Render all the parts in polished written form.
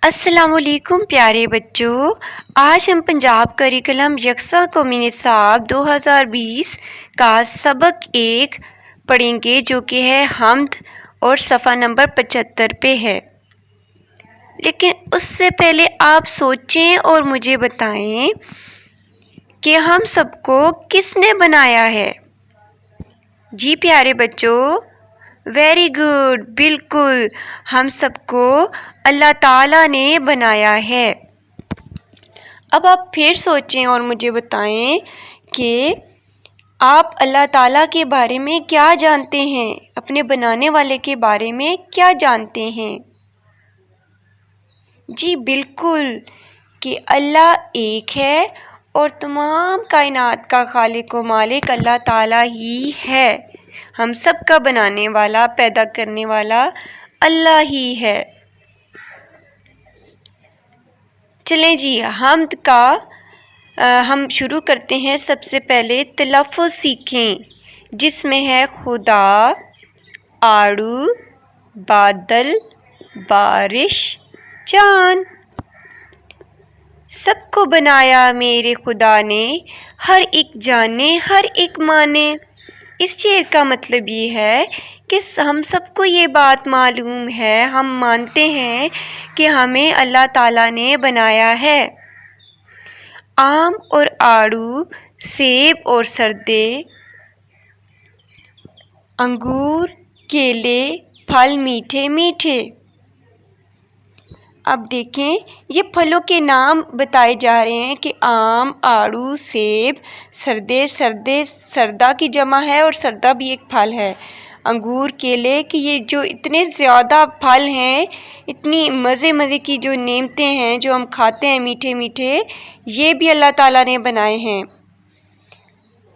अस्सलाम वालेकुम प्यारे बच्चों। आज हम पंजाब करिकुलम यकसा कौमी निसाब 2020 का सबक 1 पढ़ेंगे, जो कि है हम्द और सफ़ा नंबर 75 पे है। लेकिन उससे पहले आप सोचें और मुझे बताएं कि हम सबको किसने बनाया है। जी प्यारे बच्चों, वेरी गुड, बिल्कुल हम सबको अल्लाह ताला ने बनाया है। अब आप फिर सोचें और मुझे बताएं कि आप अल्लाह ताला के बारे में क्या जानते हैं, अपने बनाने वाले के बारे में क्या जानते हैं। जी बिल्कुल, कि अल्लाह एक है और तमाम कायनात का खालिक व मालिक अल्लाह ताला ही है। हम सब का बनाने वाला, पैदा करने वाला अल्लाह ही है। चलें जी, हम्द का हम शुरू करते हैं। सबसे पहले तलफ़्फ़ुज़ सीखें, जिसमें है खुदा, आड़ू, बादल, बारिश, चाँद। सबको बनाया मेरे खुदा ने, हर एक जाने हर एक माने। इस शेर का मतलब ये है कि हम सबको ये बात मालूम है, हम मानते हैं कि हमें अल्लाह ताला ने बनाया है। आम और आड़ू, सेब और सरदे, अंगूर, केले, फल मीठे मीठे। अब देखें, ये फलों के नाम बताए जा रहे हैं कि आम, आड़ू, सेब, सरदा की जमा है और सरदा भी एक फल है। अंगूर, केले, कि ये जो इतने ज़्यादा फल हैं, इतनी मज़े की जो नेमतें हैं जो हम खाते हैं मीठे मीठे, ये भी अल्लाह ताला ने बनाए हैं।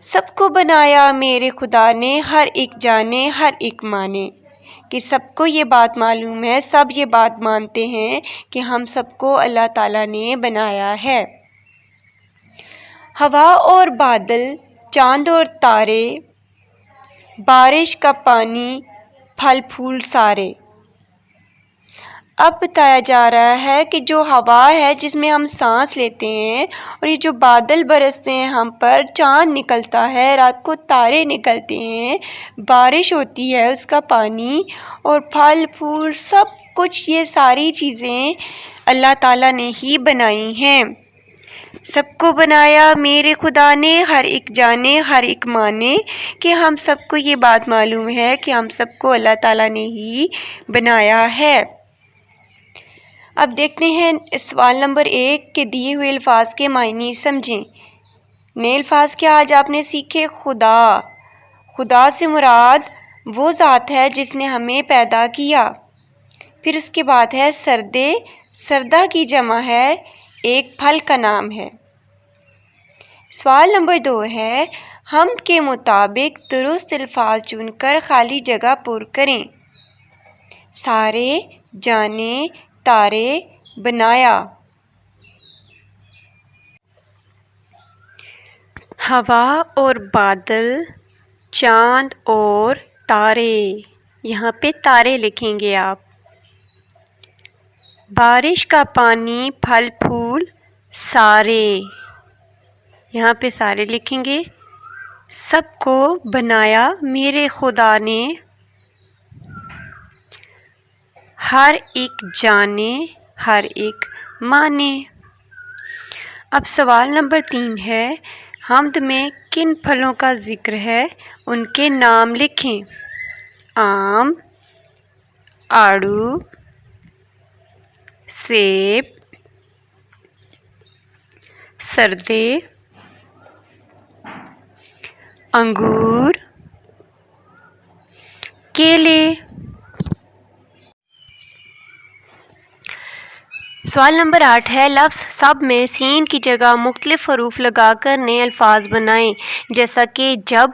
सबको बनाया मेरे खुदा ने, हर एक जाने हर एक माने। कि सबको ये बात मालूम है, सब ये बात मानते हैं कि हम सबको अल्लाह ताला ने बनाया है। हवा और बादल, चांद और तारे, बारिश का पानी, फल फूल सारे। अब बताया जा रहा है कि जो हवा है जिसमें हम सांस लेते हैं, और ये जो बादल बरसते हैं हम पर, चांद निकलता है, रात को तारे निकलते हैं, बारिश होती है उसका पानी, और फल फूल सब कुछ, ये सारी चीज़ें अल्लाह ताला ने ही बनाई हैं। सबको बनाया मेरे खुदा ने, हर एक जाने हर एक माने। कि हम सबको ये बात मालूम है कि हम सबको अल्लाह ताला ने ही बनाया है। अब देखते हैं सवाल नंबर 1 के दिए हुए अल्फाज के मायने समझें। नए अल्फाज क्या आज आपने सीखे। खुदा, खुदा से मुराद वो ज़ात है जिसने हमें पैदा किया। फिर उसके बाद है सरदे, सरदा की जमा है, एक फल का नाम है। सवाल नंबर 2 है, हम्द के मुताबिक दुरुस्त अल्फाज चुनकर खाली जगह पुर करें। सारे, जाने, तारे, बनाया। हवा और बादल, चांद और तारे, यहाँ पे तारे लिखेंगे आप। बारिश का पानी, फल फूल सारे, यहाँ पे सारे लिखेंगे। सबको बनाया मेरे खुदा ने, हर एक जाने हर एक माने। अब सवाल नंबर 3 है, हम्द में किन फलों का जिक्र है, उनके नाम लिखें। आम, आड़ू, सेब, सरदे, अंगूर, केले। सवाल नंबर 8 है, लफ्ज़ सब में सीन की जगह मुख्तलिफ हरूफ लगाकर नए अल्फाज बनाएं, जैसा कि जब,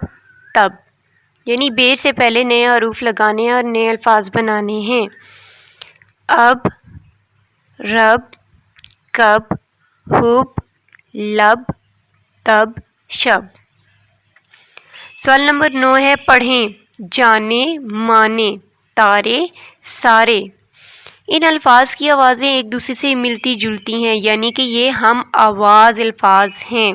तब। यानी बे से पहले नए हरूफ लगाने और नए अल्फाज बनाने हैं। अब, रब, कब, हुब, लब, तब, शब। सवाल नंबर 9 है, पढ़ें। जाने, माने, तारे, सारे। ان الفاظ کی آوازیں ایک دوسرے سے ملتی جلتی ہیں، یعنی کہ یہ ہم آواز الفاظ ہیں۔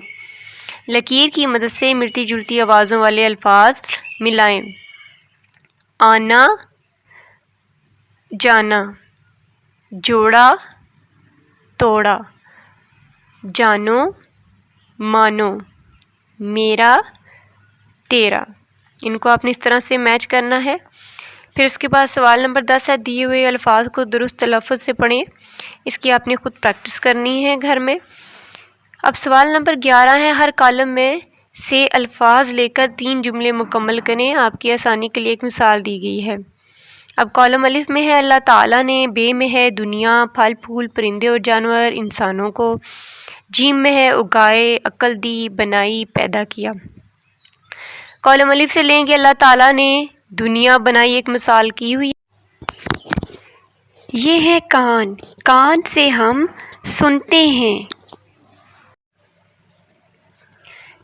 لکیر کی مدد سے ملتی جلتی آوازوں والے الفاظ ملائیں۔ آنا، جانا، جوڑا، توڑا، جانو، مانو، میرا، تیرا۔ ان کو آپ نے اس طرح سے میچ کرنا ہے۔ پھر اس کے بعد سوال نمبر 10 ہے، دیے ہوئے الفاظ کو درست تلفظ سے پڑھیں۔ اس کی آپ نے خود پریکٹس کرنی ہے گھر میں۔ اب سوال نمبر 11 ہے، ہر کالم میں سے الفاظ لے کر 3 جملے مکمل کریں۔ آپ کی آسانی کے لیے ایک مثال دی گئی ہے۔ اب کالم الف میں ہے اللہ تعالیٰ نے، بے میں ہے دنیا، پھل پھول، پرندے اور جانور، انسانوں کو، جیم میں ہے اگائے، عقل دی، بنائی، پیدا کیا۔ کالم الف سے لیں گے اللہ تعالیٰ نے دنیا بنائی، ایک مثال کی ہوئی۔ یہ ہے کان، کان سے ہم سنتے ہیں۔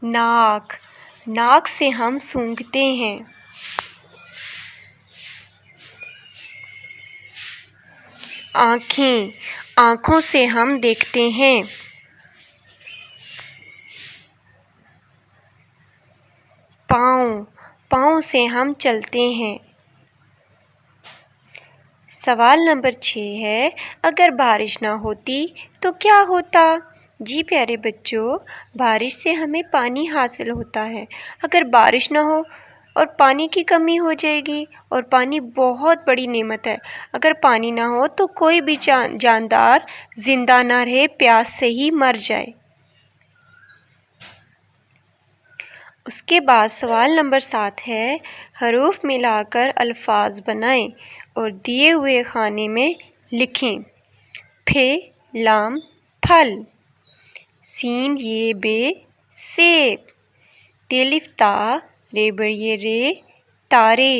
ناک، ناک سے ہم سونگھتے ہیں۔ آنکھیں، آنکھوں سے ہم دیکھتے ہیں۔ پاؤں، پاؤں سے ہم چلتے ہیں۔ سوال نمبر 6 ہے، اگر بارش نہ ہوتی تو کیا ہوتا؟ جی پیارے بچوں، بارش سے ہمیں پانی حاصل ہوتا ہے۔ اگر بارش نہ ہو اور پانی کی کمی ہو جائے گی، اور پانی بہت بڑی نعمت ہے۔ اگر پانی نہ ہو تو کوئی بھی جاندار زندہ نہ رہے، پیاس سے ہی مر جائے۔ اس کے بعد سوال نمبر 7 ہے، حروف ملا کر الفاظ بنائیں اور دیے ہوئے خانے میں لکھیں۔ ف لام پھل، سین یہ بے سیب، ت الف تا رے بڑی رے تارے،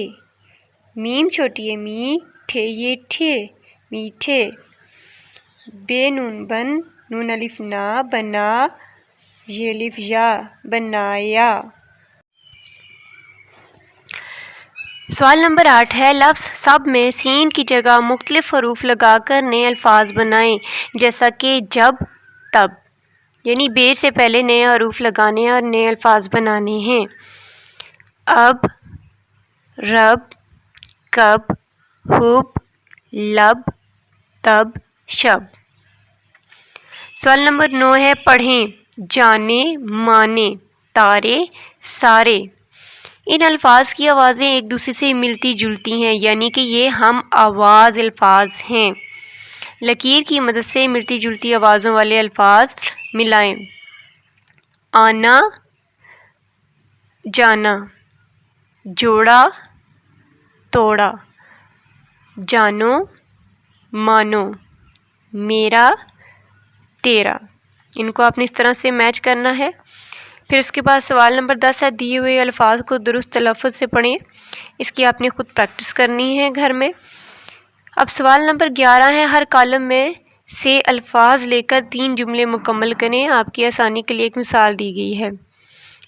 میم چھوٹی می ٹھے یہ ٹھے میٹھے، بے نون بن نون الف نا بنا، یہ الف یا بنایا۔ سوال نمبر 8 ہے، لفظ سب میں سین کی جگہ مختلف حروف لگا کر نئے الفاظ بنائیں، جیسا کہ جب، تب، یعنی بے سے پہلے نئے حروف لگانے اور نئے الفاظ بنانے ہیں۔ اب، رب، کب، حب، لب، تب، شب۔ سوال نمبر 9 ہے، پڑھیں، جانے، مانے، تارے، سارے۔ ان الفاظ کی آوازیں ایک دوسرے سے ملتی جلتی ہیں، یعنی کہ یہ ہم آواز الفاظ ہیں۔ لکیر کی مدد سے ملتی جلتی آوازوں والے الفاظ ملائیں۔ آنا، جانا، جوڑا، توڑا، جانو، مانو، میرا، تیرا۔ ان کو آپ نے اس طرح سے میچ کرنا ہے۔ پھر اس کے بعد سوال نمبر 10 ہے، دیے ہوئے الفاظ کو درست تلفظ سے پڑھیں۔ اس کی آپ نے خود پریکٹس کرنی ہے گھر میں۔ اب سوال نمبر 11 ہے، ہر کالم میں سے الفاظ لے کر 3 جملے مکمل کریں۔ آپ کی آسانی کے لیے ایک مثال دی گئی ہے۔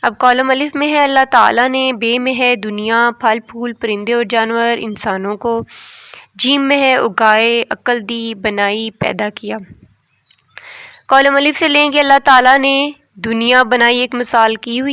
اب کالم الف میں ہے اللہ تعالیٰ نے، بے میں ہے دنیا، پھل پھول، پرندے اور جانور، انسانوں کو، جیم میں ہے اگائے، عقل دی، بنائی، پیدا کیا۔ کالم الف سے لیں گے اللہ تعالیٰ نے دنیا بنائی، ایک مثال کی ہوئی۔